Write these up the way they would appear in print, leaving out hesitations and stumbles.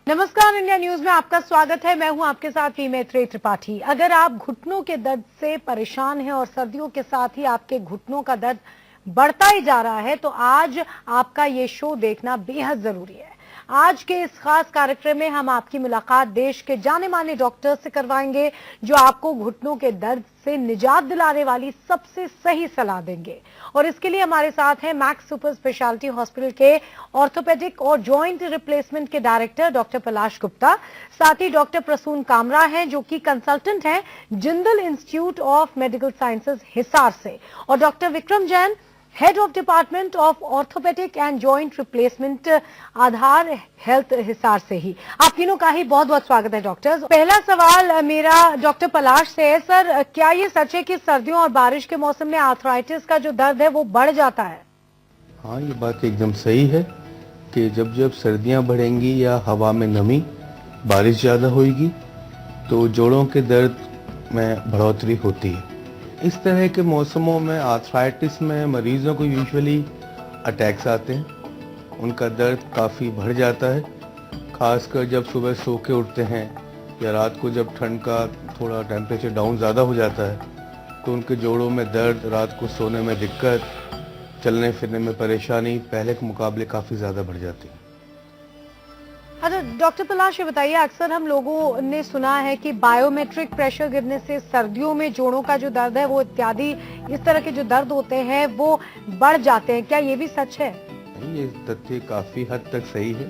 नमस्कार, India news में आपका स्वागत है। मैं हूं आपके साथ मैत्री त्रिपाठी। अगर आप घुटनों के दर्द से परेशान हैं और सर्दियों के साथ ही आपके घुटनों का दर्द बढ़ता ही जा रहा है, तो आज आपका ये शो देखना बेहद जरूरी है। आज के इस खास कार्यक्रम में हम आपकी मुलाकात देश के जाने माने डॉक्टर से करवाएंगे, जो आपको घुटनों के दर्द से निजात दिलाने वाली सबसे सही सलाह देंगे। और इसके लिए हमारे साथ हैं मैक्स सुपर स्पेशलिटी हॉस्पिटल के ऑर्थोपेडिक और जॉइंट रिप्लेसमेंट के डायरेक्टर डॉक्टर पलाश गुप्ता। साथ ही डॉक्टर प्रसून कामरा हैं, जो कि कंसल्टेंट हैं Jindal institute of medical sciences Hisar से, और doctor Vikram Jain, head of department of orthopaedic and joint replacement, Aadhaar health Hisar से ही। आप तीनों का ही बहुत बहुत स्वागत है डॉक्टर्स। पहला सवाल मेरा डॉक्टर पलाश से है। सर, क्या ये सच है कि सर्दियों और बारिश के मौसम में आर्थराइटिस का जो दर्द है वो बढ़ जाता है? हाँ, ये बात एकदम सही है कि जब जब सर्दियां बढ़ेंगी या हवा में नमी, बारिश ज़्यादा होगी, तो जोड़ों के दर्द में बढ़ोतरी होती है। इस तरह के मौसमों में आर्थराइटिस में मरीजों को यूजुअली अटैक्स आते हैं। उनका दर्द काफ़ी बढ़ जाता है, खासकर जब सुबह सो के उठते हैं या रात को जब ठंड का थोड़ा टेम्परेचर डाउन ज़्यादा हो जाता है, तो उनके जोड़ों में दर्द, रात को सोने में दिक्कत, चलने फिरने में परेशानी पहले के मुकाबले काफ़ी ज़्यादा बढ़ जाती है। अच्छा डॉक्टर पलाश, ये बताइए, अक्सर हम लोगों ने सुना है कि बायोमेट्रिक प्रेशर गिरने से सर्दियों में जोड़ों का जो दर्द है वो इत्यादि इस तरह के जो दर्द होते हैं वो बढ़ जाते हैं। क्या ये भी सच है? ये तथ्य काफ़ी हद तक सही है,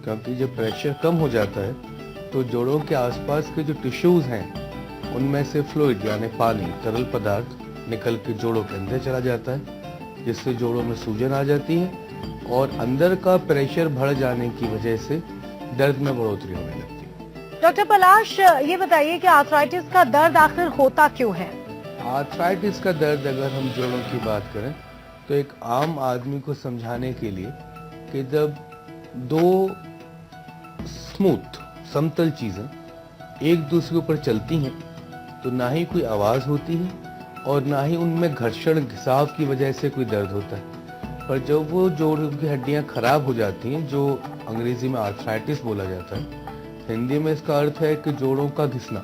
क्योंकि जब प्रेशर कम हो जाता है तो जोड़ों के आसपास के जो टिश्यूज हैं उनमें से फ्लूइड यानी पानी, तरल पदार्थ निकल के जोड़ों के अंदर चला जाता है, जिससे जोड़ों में सूजन आ जाती है और अंदर का प्रेशर बढ़ जाने की वजह से दर्द में बढ़ोतरी होने लगती है। डॉक्टर पलाश, ये बताइए कि आर्थराइटिस का दर्द आखिर होता क्यों है? आर्थराइटिस का दर्द अगर हम जोड़ों की बात करें तो एक आम आदमी को समझाने के लिए कि जब दो स्मूथ समतल चीजें एक दूसरे ऊपर चलती हैं तो ना ही कोई आवाज होती है और ना ही उनमें घर्षण घिसाव की वजह से कोई दर्द होता है। पर जब वो जोड़ों की हड्डियां खराब हो जाती हैं, जो अंग्रेजी में आर्थराइटिस बोला जाता है, हिंदी में इसका अर्थ है कि जोड़ों का घिसना,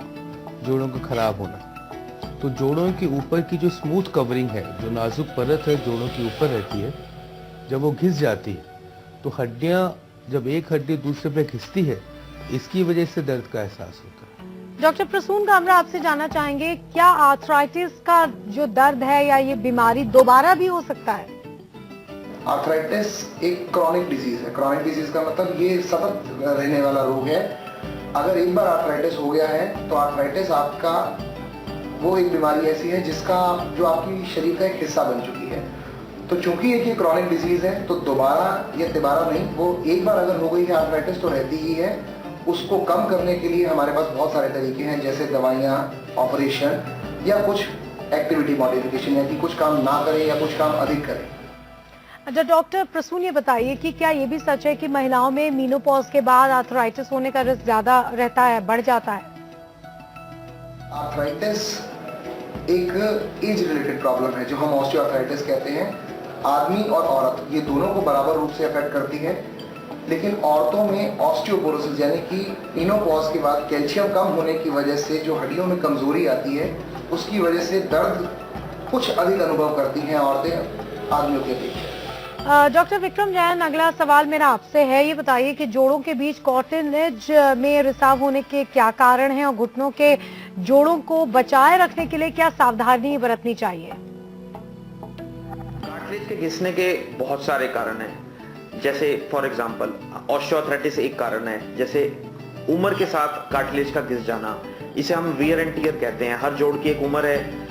जोड़ों का खराब होना। तो जोड़ों के ऊपर की जो स्मूथ कवरिंग है, जो नाजुक परत है जोड़ों के ऊपर रहती है, जब वो घिस जाती है तो हड्डियां, जब एक हड्डी दूसरे पे घिसती है, इसकी वजह से दर्द का एहसास होता है। डॉक्टर प्रसून कामरा, आपसे जानना चाहेंगे, क्या आर्थराइटिस का जो दर्द है या ये बीमारी दोबारा भी हो सकता है? आर्थराइटिस एक क्रॉनिक डिजीज है। क्रॉनिक डिजीज का मतलब ये सतत रहने वाला रोग है। अगर एक बार आर्थराइटिस हो गया है तो आर्थराइटिस आपका वो एक बीमारी ऐसी है जिसका जो आपकी शरीर का एक हिस्सा बन चुकी है। तो चूंकि एक ये क्रॉनिक डिजीज है तो दोबारा या तिबारा नहीं, वो एक बार अगर हो गई है आर्थराइटिस तो रहती ही है। उसको कम करने के लिए हमारे पास बहुत सारे तरीके हैं, जैसे दवाइयाँ, ऑपरेशन या कुछ एक्टिविटी मॉडिफिकेशन, या कि कुछ काम ना करें या कुछ काम अधिक करें। अच्छा डॉक्टर प्रसून, ये बताइए कि क्या ये भी सच है कि महिलाओं में मीनोपॉज के बाद आर्थराइटिस होने का रिस्क ज्यादा रहता है, बढ़ जाता है? आर्थराइटिस एक एज रिलेटेड प्रॉब्लम है जो हम ऑस्टियोआर्थराइटिस कहते हैं। आदमी और औरत ये दोनों को बराबर रूप से अफेक्ट करती है, लेकिन औरतों में ऑस्टियोपोरोसिस यानी कि मीनोपॉज के बाद कैल्शियम कम होने की वजह से जो हड्डियों में कमजोरी आती है, उसकी वजह से दर्द कुछ अधिक अनुभव करती हैं औरतें आदमियों के अपेक्षा। डॉक्टर विक्रम जैन, अगला सवाल मेरा आपसे है। ये बताइए कि जोड़ों के बीच कार्टिलेज में रिसाव होने के क्या कारण हैं और घुटनों के जोड़ों को बचाए रखने के लिए क्या सावधानी बरतनी चाहिए? कार्टिलेज के घिसने के बहुत सारे कारण हैं। जैसे फॉर एग्जांपल ऑस्टियोआर्थराइटिस एक कारण है। जैसे उम्र के साथ कार्टिलेज का घिस जाना, इसे हम वियर एंड टियर कहते हैं। हर जोड़ की एक उम्र है,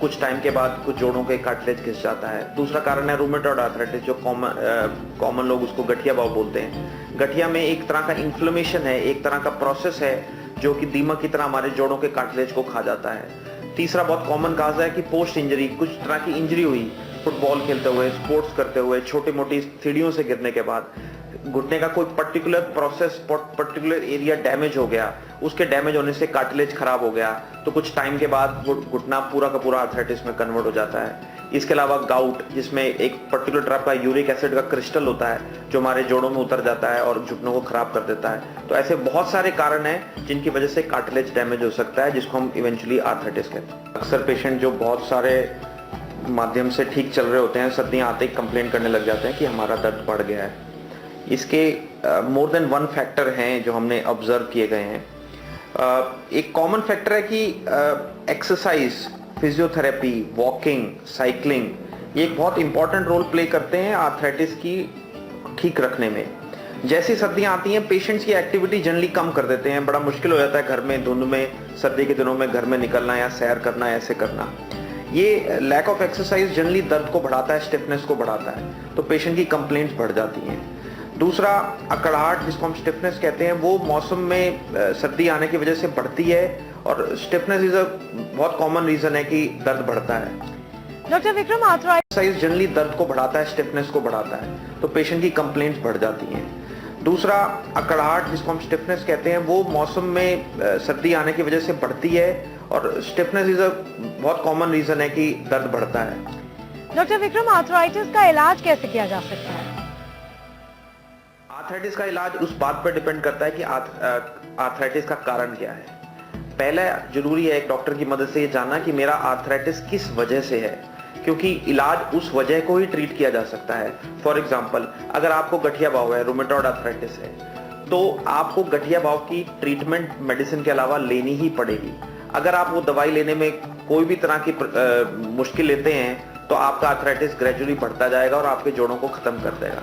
कुछ टाइम के बाद कुछ जोड़ों के कार्टिलेज घिस जाता है। दूसरा कारण है रूमेटॉइड आर्थराइटिस, जो कॉमन लोग उसको गठिया भाव बोलते हैं। गठिया में एक तरह का इन्फ्लेमेशन है, एक तरह का प्रोसेस है जो कि दीमक की तरह हमारे जोड़ों के कार्टिलेज को खा जाता है। तीसरा बहुत कॉमन काज है कि पोस्ट इंजरी, कुछ तरह की इंजरी हुई फुटबॉल खेलते हुए, स्पोर्ट्स करते हुए, छोटी मोटी सीढ़ियों से गिरने के बाद, घुटने का कोई particular process, particular area damage हो गया, उसके डैमेज होने से कार्टिलेज खराब हो गया, तो कुछ टाइम के बाद वो घुटना पूरा का पूरा आर्थराइटिस में कन्वर्ट हो जाता है। इसके अलावा गाउट, जिसमें एक पर्टिकुलर टाइप का यूरिक एसिड का क्रिस्टल होता है जो हमारे जोड़ों में उतर जाता है और घुटनों को खराब कर देता है। तो ऐसे बहुत सारे कारण हैं जिनकी वजह से कार्टिलेज डैमेज हो सकता है, जिसको हम इवेंचुअली आर्थराइटिस कहते हैं। अक्सर पेशेंट जो बहुत सारे माध्यम से ठीक चल रहे होते हैं, सर्दियां आते ही कंप्लेन करने लग जाते हैं कि हमारा दर्द बढ़ गया है। इसके मोर देन वन फैक्टर हैं जो हमने ऑब्जर्व किए गए हैं। एक कॉमन फैक्टर है कि एक्सरसाइज, फिजियोथेरेपी, वॉकिंग, साइकिलिंग, ये एक बहुत इंपॉर्टेंट रोल प्ले करते हैं आर्थराइटिस की ठीक रखने में। जैसी सर्दियां आती हैं, पेशेंट्स की एक्टिविटी जनरली कम कर देते हैं। बड़ा मुश्किल हो जाता है घर में, धुंध में, सर्दी के दिनों में घर में निकलना या सैर करना, ऐसे करना। ये लैक ऑफ एक्सरसाइज जनरली दर्द को बढ़ाता है, स्टिफनेस को बढ़ाता है, तो पेशेंट की कंप्लेंट्स बढ़ जाती हैं। दूसरा, अकड़ाहट, जिसको हम स्टिफनेस कहते हैं, वो मौसम में सर्दी आने की वजह से बढ़ती है और स्टिफनेस इज अ बहुत कॉमन रीजन है कि दर्द बढ़ता है। डॉक्टर विक्रम, एक्सरसाइज जनरली दर्द को बढ़ाता है, स्टिफनेस को बढ़ाता है, तो पेशेंट की कंप्लेंट्स बढ़ जाती हैं। दूसरा, अकड़ाहट, जिसको हम स्टिफनेस कहते हैं, वो मौसम में सर्दी आने की वजह से बढ़ती है और स्टिफनेस इज अ बहुत कॉमन रीजन है कि दर्द बढ़ता है। डॉक्टर विक्रम, आर्थराइटिस का इलाज कैसे किया जा सकता है? आर्थराइटिस का इलाज उस बात पर डिपेंड करता है कि आर्थराइटिस का कारण क्या है। पहले जरूरी है एक डॉक्टर की मदद से ये जानना कि मेरा आर्थराइटिस किस वजह से है, क्योंकि इलाज उस वजह को ही ट्रीट किया जा सकता है। फॉर एग्जांपल, अगर आपको गठिया भाव है, रूमेटॉइड आर्थराइटिस है, तो आपको गठिया भाव की ट्रीटमेंट मेडिसिन के अलावा लेनी ही पड़ेगी। अगर आप वो दवाई लेने में कोई भी तरह की मुश्किल लेते हैं तो आपका आर्थराइटिस ग्रेजुअली बढ़ता जाएगा और आपके जोड़ों को खत्म कर देगा।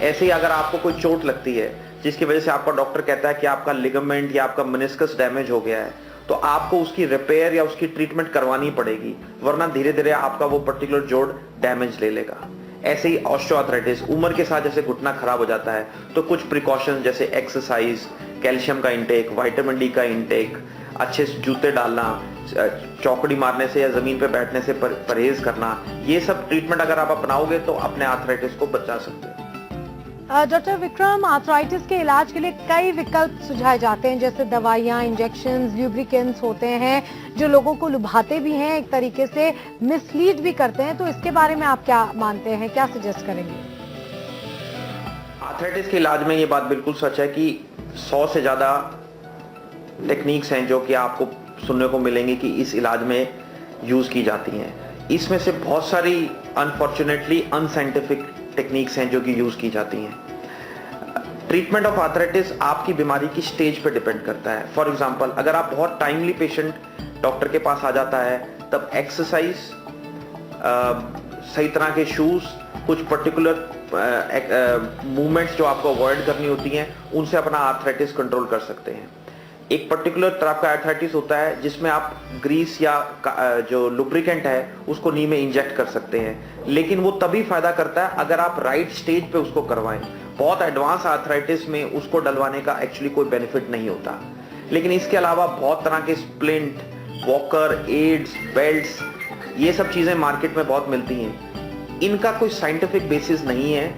ऐसे ही अगर आपको कोई चोट लगती है जिसकी वजह से आपका डॉक्टर कहता है कि आपका लिगामेंट या आपका मेनिस्कस डैमेज हो गया है, तो आपको उसकी रिपेयर या उसकी ट्रीटमेंट करवानी पड़ेगी, वरना धीरे धीरे आपका वो पर्टिकुलर जोड़ डैमेज ले लेगा। ऐसे ही ऑस्टियोआर्थराइटिस, उम्र के साथ जैसे घुटना खराब हो जाता है, तो कुछ प्रिकॉशन जैसे एक्सरसाइज, कैल्शियम का इंटेक, विटामिन डी का इंटेक, अच्छे से जूते डालना, चौकड़ी मारने से या जमीन पे बैठने से परहेज करना, ये सब ट्रीटमेंट अगर आप अपनाओगे तो अपने आर्थराइटिस को बचा सकते हैं। डॉक्टर विक्रम, आर्थराइटिस के इलाज के लिए कई विकल्प सुझाए जाते हैं, जैसे दवाइयां, इंजेक्शंस, ल्यूब्रिकेंट्स होते हैं जो लोगों को लुभाते भी हैं, एक तरीके से मिसलीड भी करते हैं, तो इसके बारे में आप क्या मानते हैं, क्या सजेस्ट करेंगे? आर्थराइटिस के इलाज में ये बात बिल्कुल सच है कि 100 से ज्यादा टेक्निक्स हैं जो कि आपको सुनने को मिलेंगी कि इस इलाज में यूज की जाती हैं। इसमें से बहुत सारी अनफॉर्चुनेटली अनसाइंटिफिक टेक्निक्स हैं जो कि यूज की जाती हैं। ट्रीटमेंट ऑफ आर्थराइटिस आपकी बीमारी की स्टेज पे डिपेंड करता है। फॉर एग्जांपल, अगर आप बहुत टाइमली पेशेंट डॉक्टर के पास आ जाता है, तब एक्सरसाइज, सही तरह के शूज, कुछ पर्टिकुलर मूवमेंट्स जो आपको अवॉइड करनी होती हैं, उनसे अपना आर्थराइटिस कंट्रोल कर सकते हैं। एक पर्टिकुलर तरह का आर्थराइटिस होता है जिसमें आप ग्रीस या जो लुब्रिकेंट है उसको नी में इंजेक्ट कर सकते हैं, लेकिन वो तभी फायदा करता है अगर आप राइट स्टेज पे उसको करवाएं। बहुत एडवांस आर्थराइटिस में उसको डलवाने का एक्चुअली कोई बेनिफिट नहीं होता। लेकिन इसके अलावा बहुत तरह के स्प्लिंट, वॉकर, एड्स, बेल्ट्स, ये सब चीजें मार्केट में बहुत मिलती हैं। इनका कोई साइंटिफिक बेसिस नहीं है।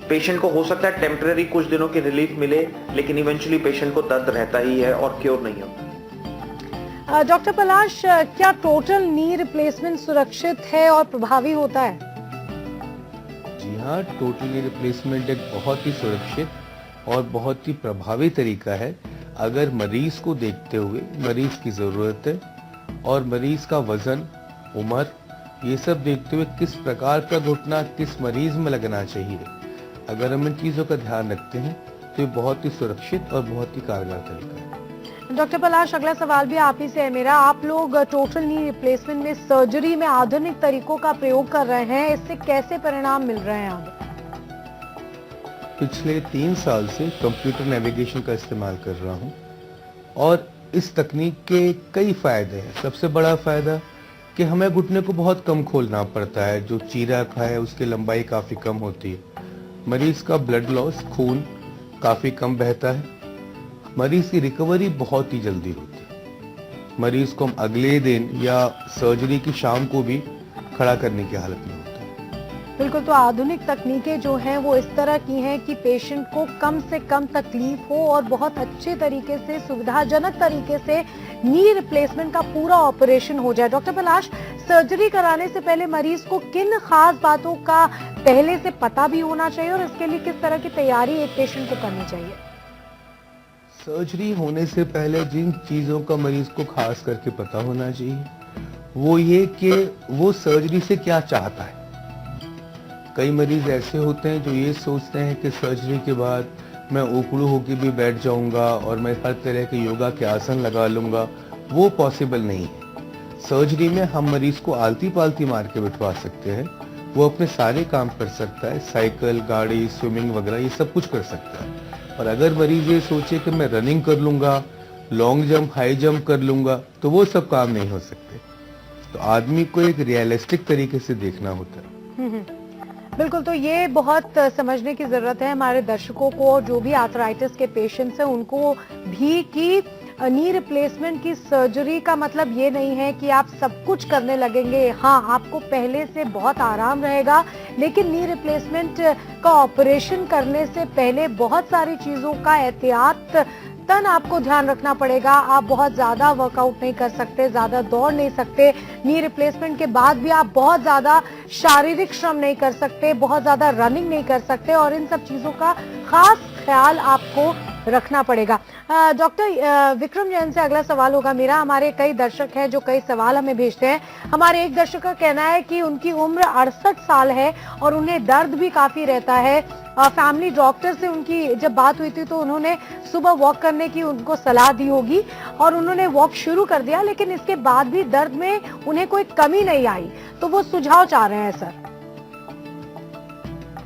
पेशेंट को हो सकता है टेम्परेरी कुछ दिनों की रिलीफ मिले, लेकिन इवेंचुअली पेशेंट को दर्द रहता ही है और क्योर नहीं होता। डॉक्टर पलाश, क्या टोटल नी रिप्लेसमेंट सुरक्षित है और प्रभावी होता है? जी हाँ, टोटल नी रिप्लेसमेंट एक बहुत ही सुरक्षित और बहुत ही प्रभावी तरीका है अगर मरीज को देखते हुए, मरीज की जरूरत है और मरीज का वजन, उम्र, ये सब देखते हुए किस प्रकार का घुटना किस मरीज में लगना चाहिए। अगर हम इन चीजों का ध्यान रखते हैं तो ये बहुत ही सुरक्षित और बहुत ही कारगर तरीका है। डॉक्टर पलाश, अगला सवाल भी आप ही से है मेरा। आप लोग टोटल नी रिप्लेसमेंट में सर्जरी में आधुनिक तरीकों का प्रयोग कर रहे हैं, इससे कैसे परिणाम मिल रहे हैं अब? पिछले 3 साल से कंप्यूटर नेविगेशन का इस्तेमाल कर रहा हूँ और इस तकनीक के कई फायदे हैं। सबसे बड़ा फायदा कि हमें घुटने को बहुत कम खोलना पड़ता है, जो चीरा है उसकी लंबाई काफी कम होती है। मरीज का ब्लड लॉस, खून काफी कम बहता है। मरीज की रिकवरी बहुत ही जल्दी होती है। मरीज को हम अगले दिन या सर्जरी की शाम को भी खड़ा करने की हालत में होता है। बिल्कुल, तो आधुनिक तकनीकें जो हैं वो इस तरह की हैं कि पेशेंट को कम से कम तकलीफ हो और बहुत अच्छे तरीके से, सुविधाजनक तरीके से नी रिप्लेसमेंट का पूरा ऑपरेशन हो जाए। डॉक्टर पलाश, सर्जरी कराने से पहले मरीज को किन खास बातों का पहले से पता भी होना चाहिए और इसके लिए किस तरह की तैयारी एक पेशेंट को करनी चाहिए? सर्जरी होने से पहले जिन चीजों का मरीज को खास करके पता होना चाहिए वो ये कि वो सर्जरी से क्या चाहता है। कई मरीज ऐसे होते हैं जो ये सोचते हैं कि सर्जरी के बाद मैं उकड़ू होकर भी बैठ जाऊंगा और मैं हर तरह के योगा के आसन लगा लूंगा। वो पॉसिबल नहीं है। सर्जरी में हम मरीज को आलती पालती मार के बिठवा सकते हैं, वो अपने सारे काम कर सकता है, साइकिल, गाड़ी, स्विमिंग वगैरह ये सब कुछ कर सकता है। और अगर मरीज ये सोचे कि मैं रनिंग कर लूंगा, लॉन्ग जंप, हाई जंप कर लूंगा, तो वो सब काम नहीं हो सकते। तो आदमी को एक रियलिस्टिक तरीके से देखना होता है। बिल्कुल, तो ये बहुत समझने की जरूरत है हमारे दर्शकों को, जो भी आर्थराइटिस के पेशेंट्स हैं उनको भी, कि नी रिप्लेसमेंट की सर्जरी का मतलब ये नहीं है कि आप सब कुछ करने लगेंगे। हाँ, आपको पहले से बहुत आराम रहेगा, लेकिन नी रिप्लेसमेंट का ऑपरेशन करने से पहले बहुत सारी चीजों का एहतियात आपको ध्यान रखना पड़ेगा। आप बहुत ज्यादा वर्कआउट नहीं कर सकते, ज्यादा दौड़ नहीं सकते। नी रिप्लेसमेंट के बाद भी आप बहुत ज्यादा शारीरिक श्रम नहीं कर सकते, बहुत ज्यादा रनिंग नहीं कर सकते, और इन सब चीजों का खास ख्याल आपको रखना पड़ेगा। डॉक्टर विक्रम जैन से अगला सवाल होगा मेरा। हमारे कई दर्शक हैं जो कई सवाल हमें भेजते हैं। हमारे एक दर्शक का कहना है कि उनकी उम्र 68 साल है और उन्हें दर्द भी काफी रहता है। फैमिली डॉक्टर से उनकी जब बात हुई थी तो उन्होंने सुबह वॉक करने की उनको सलाह दी होगी और उन्होंने वॉक शुरू कर दिया, लेकिन इसके बाद भी दर्द में उन्हें कोई कमी नहीं आई, तो वो सुझाव चाह रहे हैं सर।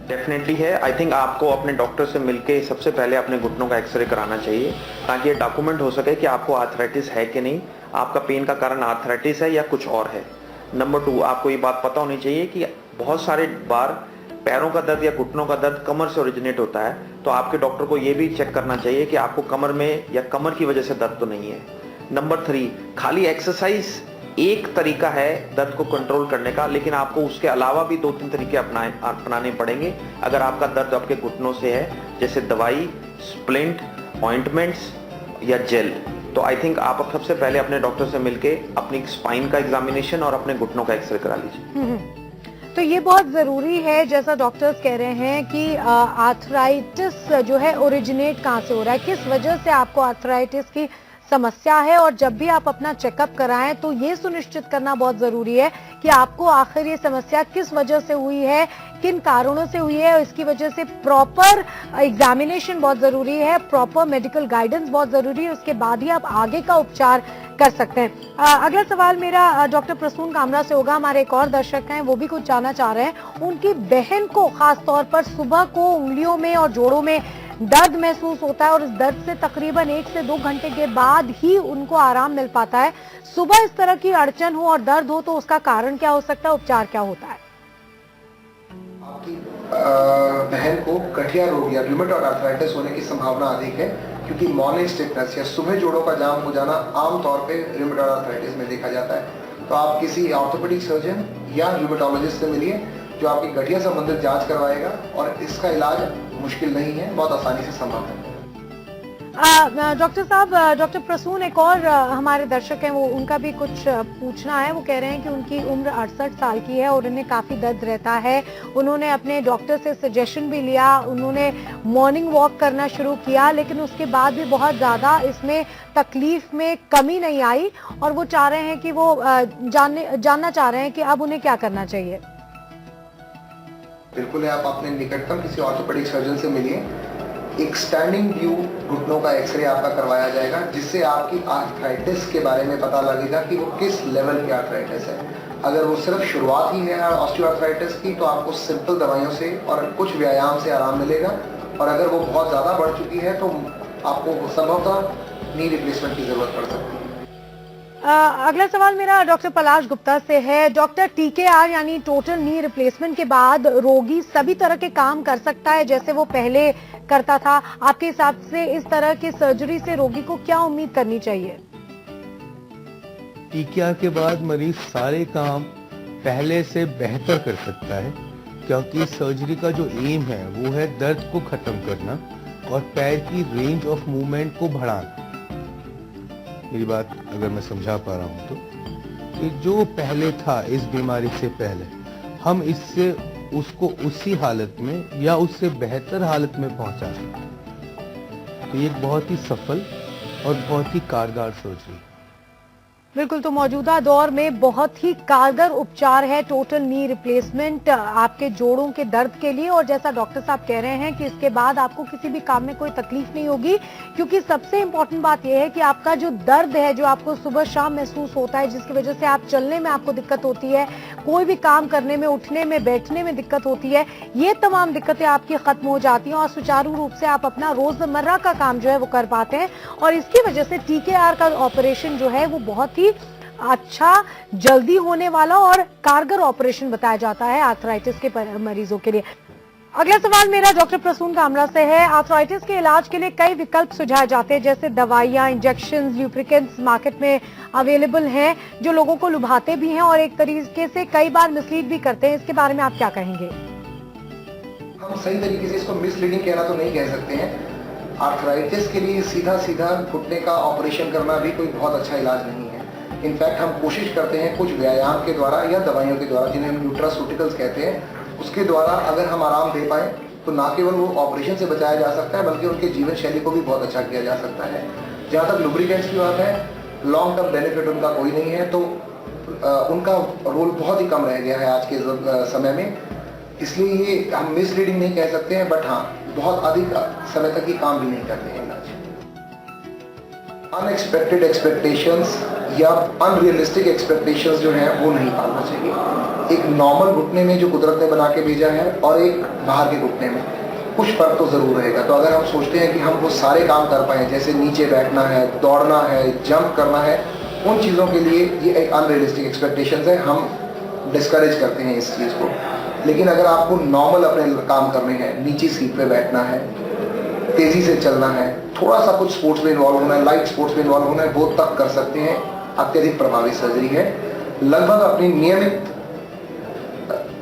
डेफिनेटली है। आई थिंक आपको अपने डॉक्टर से मिलके सबसे पहले अपने घुटनों का एक्सरे कराना चाहिए, ताकि ये डॉक्यूमेंट हो सके कि आपको आर्थराइटिस है कि नहीं, आपका पेन का कारण आर्थराइटिस है या कुछ और है। नंबर 2, आपको ये बात पता होनी चाहिए कि बहुत सारे बार पैरों का दर्द या घुटनों का दर्द कमर से ओरिजिनेट होता है, तो आपके डॉक्टर को ये भी चेक करना चाहिए कि आपको कमर में या कमर की वजह से दर्द तो नहीं है। नंबर 3, खाली एक्सरसाइज एक तरीका है दर्द को कंट्रोल करने का, लेकिन आपको उसके अलावा भी 2-3 तरीके अपनाने पड़ेंगे अगर आपका दर्द आपके घुटनों से है, जैसे दवाई, स्प्लिंट, ऑइंटमेंट्स या जेल। तो आई थिंक आप सबसे पहले अपने डॉक्टर से मिलके अपनी स्पाइन का एग्जामिनेशन और अपने घुटनों का एक्सरे करा लीजिए। तो ये बहुत जरूरी है, जैसा डॉक्टर्स कह रहे हैं कि आर्थराइटिस जो है ओरिजिनेट कहाँ से हो रहा है, किस वजह से आपको आर्थराइटिस की समस्या है, और जब भी आप अपना चेकअप कराएं तो ये सुनिश्चित करना बहुत जरूरी है कि आपको आखिर ये समस्या किस वजह से हुई है, किन कारणों से हुई है, और इसकी वजह से प्रॉपर एग्जामिनेशन बहुत जरूरी है, प्रॉपर मेडिकल गाइडेंस बहुत जरूरी है, उसके बाद ही आप आगे का उपचार कर सकते हैं। अगला सवाल मेरा डॉक्टर प्रसून कामरा से होगा। हमारे एक और दर्शक हैं, वो भी कुछ जानना चाह रहे हैं। उनकी बहन को खास तौर पर सुबह को उंगलियों में और जोड़ों में दर्द महसूस होता है और इस दर्द से तकरीबन 1 से 2 घंटे के बाद ही उनको आराम मिल पाता है। सुबह इस तरह की अड़चन हो और दर्द हो तो उसका कारण क्या हो सकता है, उपचार क्या होता है? आपकी बहन को गठिया रोग या रूमेटॉइड आर्थराइटिस होने की संभावना अधिक है, क्योंकि मॉर्निंग स्टिफनेस या सुबह जोड़ों का जाम हो जाना आमतौर पे रूमेटॉइड आर्थराइटिस में देखा जाता है। तो आप किसी ऑर्थोपेडिक सर्जन या रूमेटोलॉजिस्ट से मिलिए जो आपकी गठिया संबंधित जांच करवाएगा, और इसका इलाज मुश्किल नहीं है, बहुत आसानी से संभव है। डॉक्टर साहब, डॉक्टर प्रसून एक और हमारे दर्शक हैं, वो उनका भी कुछ पूछना है। वो कह रहे हैं कि उनकी उम्र 68 साल की है और उन्हें काफी दर्द रहता है। उन्होंने अपने डॉक्टर से सजेशन भी लिया, उन्होंने मॉर्निंग वॉक करना शुरू किया, लेकिन उसके बाद भी बहुत ज्यादा इसमें तकलीफ में कमी नहीं आई, और वो चाह रहे हैं कि वो जानना चाह रहे हैं कि अब उन्हें क्या करना चाहिए। बिल्कुल है, आप अपने निकटतम किसी ऑर्थोपेडिक सर्जन से मिलिए। एक स्टैंडिंग व्यू घुटनों का एक्सरे आपका करवाया जाएगा, जिससे आपकी आर्थराइटिस के बारे में पता लगेगा कि वो किस लेवल की आर्थराइटिस है। अगर वो सिर्फ शुरुआत ही है ऑस्टियोआर्थराइटिस की, तो आपको सिंपल दवाइयों से और कुछ व्यायाम से आराम मिलेगा, और अगर वो बहुत ज़्यादा बढ़ चुकी है तो आपको संभवतः नी रिप्लेसमेंट की जरूरत पड़ सकती है। अगला सवाल मेरा डॉक्टर पलाश गुप्ता से है। डॉक्टर, TKR यानी टोटल नी रिप्लेसमेंट के बाद रोगी सभी तरह के काम कर सकता है जैसे वो पहले करता था? आपके हिसाब से इस तरह की सर्जरी से रोगी को क्या उम्मीद करनी चाहिए? TKR के बाद मरीज सारे काम पहले से बेहतर कर सकता है, क्योंकि सर्जरी का जो एम है वो है दर्द को खत्म करना और पैर की रेंज ऑफ मूवमेंट को बढ़ाना। मेरी बात अगर मैं समझा पा रहा हूँ तो कि जो पहले था इस बीमारी से पहले, हम इससे उसको उसी हालत में या उससे बेहतर हालत में पहुंचा सकते। तो ये एक बहुत ही सफल और बहुत ही कारगर सर्जरी है। बिल्कुल, तो मौजूदा दौर में बहुत ही कारगर उपचार है टोटल नी रिप्लेसमेंट आपके जोड़ों के दर्द के लिए। और जैसा डॉक्टर साहब कह रहे हैं कि इसके बाद आपको किसी भी काम में कोई तकलीफ नहीं होगी, क्योंकि सबसे इंपॉर्टेंट बात यह है कि आपका जो दर्द है, जो आपको सुबह शाम महसूस होता है, जिसकी वजह से आप चलने में आपको दिक्कत होती है, कोई भी काम करने में, उठने में, बैठने में दिक्कत होती है, ये तमाम दिक्कतें आपकी खत्म हो जाती हैं और सुचारू रूप से आप अपना रोजमर्रा का काम जो है वो कर पाते हैं। और इसकी वजह से TKR का ऑपरेशन जो है वो बहुत ही अच्छा, जल्दी होने वाला और कारगर ऑपरेशन बताया जाता है आर्थराइटिस के मरीजों के लिए। अगला सवाल मेरा डॉक्टर प्रसून कामरा से है। आर्थराइटिस के इलाज के लिए कई विकल्प सुझाए जाते हैं, जैसे दवाइयां, इंजेक्शन, ल्यूब्रिकेंट्स मार्केट में अवेलेबल हैं, जो लोगों को लुभाते भी हैं और एक तरीके से कई बार मिसलीड भी करते हैं। इसके बारे में आप क्या कहेंगे? हम सही तरीके से इसको मिसलीडिंग कहना तो नहीं कह सकते हैं। आर्थराइटिस के लिए सीधा सीधा घुटने का ऑपरेशन करना भी कोई बहुत अच्छा इलाज नहीं है। इनफैक्ट हम कोशिश करते हैं कुछ व्यायाम के द्वारा या दवाइयों के द्वारा, जिन्हें हम न्यूट्रास्यूटिकल्स कहते हैं, उसके द्वारा अगर हम आराम दे पाए तो ना केवल वो ऑपरेशन से बचाया जा सकता है बल्कि उनके जीवन शैली को भी बहुत अच्छा किया जा सकता है। जहाँ तक लुब्रिकेंट्स की बात है, लॉन्ग टर्म बेनिफिट उनका कोई नहीं है, तो उनका रोल बहुत ही कम रह गया है आज के समय में। इसलिए ये हम मिसलीडिंग नहीं कह सकते हैं, बट हाँ, बहुत अधिक समय तक ये काम भी नहीं करते हैं। अनएक्सपेक्टेड एक्सपेक्टेशंस या अनरियलिस्टिक एक्सपेक्टेशंस जो हैं वो नहीं पालना चाहिए। एक नॉर्मल घुटने में जो कुदरत ने बना के भेजा है और एक बाहर के घुटने में कुछ फर्क तो जरूर रहेगा। तो अगर हम सोचते हैं कि हम वो सारे काम कर पाए, जैसे नीचे बैठना है, दौड़ना है, जंप करना है, उन चीज़ों के लिए ये एक अनरियलिस्टिक एक्सपेक्टेशंस है, हम डिस्करेज करते हैं इस चीज़ को। लेकिन अगर आपको नॉर्मल अपने काम करने हैं, नीचे सीट पे बैठना है, तेजी से चलना है, थोड़ा सा कुछ स्पोर्ट्स में इन्वॉल्व होना है, लाइट स्पोर्ट्स में इन्वॉल्व होना है, वो तक कर सकते हैं। अत्यधिक प्रभावी सर्जरी है। लगभग अपनी नियमित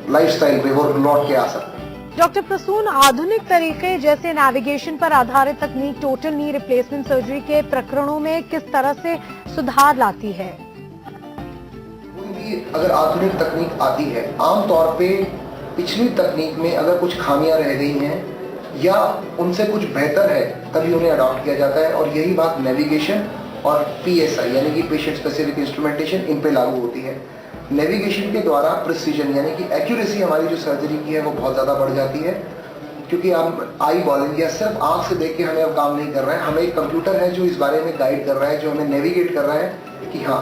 लाइफस्टाइल पे वो लौट के आ सकते हैं। डॉक्टर प्रसून, आधुनिक तरीके जैसे नेविगेशन पर आधारित तकनीक टोटल नी रिप्लेसमेंट सर्जरी के प्रकरणों में किस तरह से सुधार लाती है? कोई भी अगर आधुनिक तकनीक आती है, आमतौर पे पिछली तकनीक में अगर कुछ खामियां रह गई हैं या उनसे कुछ बेहतर है, तभी उन्हें अडॉप्ट किया जाता है। और यही बात नेविगेशन और PSI यानी कि पेशेंट स्पेसिफिक इंस्ट्रूमेंटेशन, इन पे लागू होती है। नेविगेशन के द्वारा प्रिसीजन यानी कि एक्यूरेसी हमारी जो सर्जरी की है वो बहुत ज़्यादा बढ़ जाती है, क्योंकि हम आई बॉलिंग या सिर्फ आंख से देख के हमें अब काम नहीं कर रहे हैं। हमें एक कंप्यूटर है जो इस बारे में गाइड कर रहा है, जो हमें नेविगेट कर रहा है कि हाँ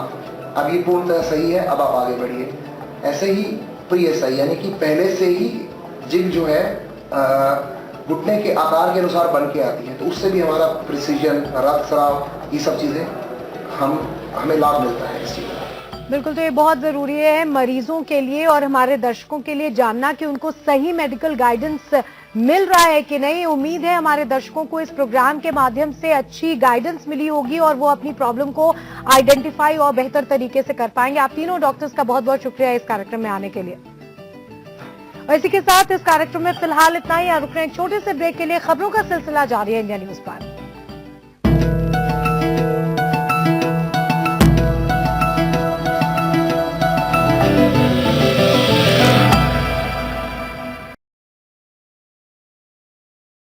अब ये पूर्णतः सही है, अब आप आगे बढ़िए। ऐसे ही PSI यानी कि पहले से ही जिग जो है घुटने के आकार के अनुसार बन के आती है, तो उससे भी हमारा प्रिसीजन, रक्तस्राव, ये सब चीज़ें हमें लाभ मिलता है इस चीज़ का। बिल्कुल, तो ये बहुत जरूरी है मरीजों के लिए और हमारे दर्शकों के लिए जानना कि उनको सही मेडिकल गाइडेंस मिल रहा है कि नहीं। उम्मीद है हमारे दर्शकों को इस प्रोग्राम के माध्यम से अच्छी गाइडेंस मिली होगी और वो अपनी प्रॉब्लम को आइडेंटिफाई और बेहतर तरीके से कर पाएंगे। आप तीनों डॉक्टर्स का बहुत बहुत शुक्रिया इस कार्यक्रम में आने के लिए। और इसी के साथ इस कार्यक्रम में फिलहाल इतना ही। रुक रहे हैं छोटे से ब्रेक के लिए। खबरों का सिलसिला जारी है इंडिया न्यूज पर।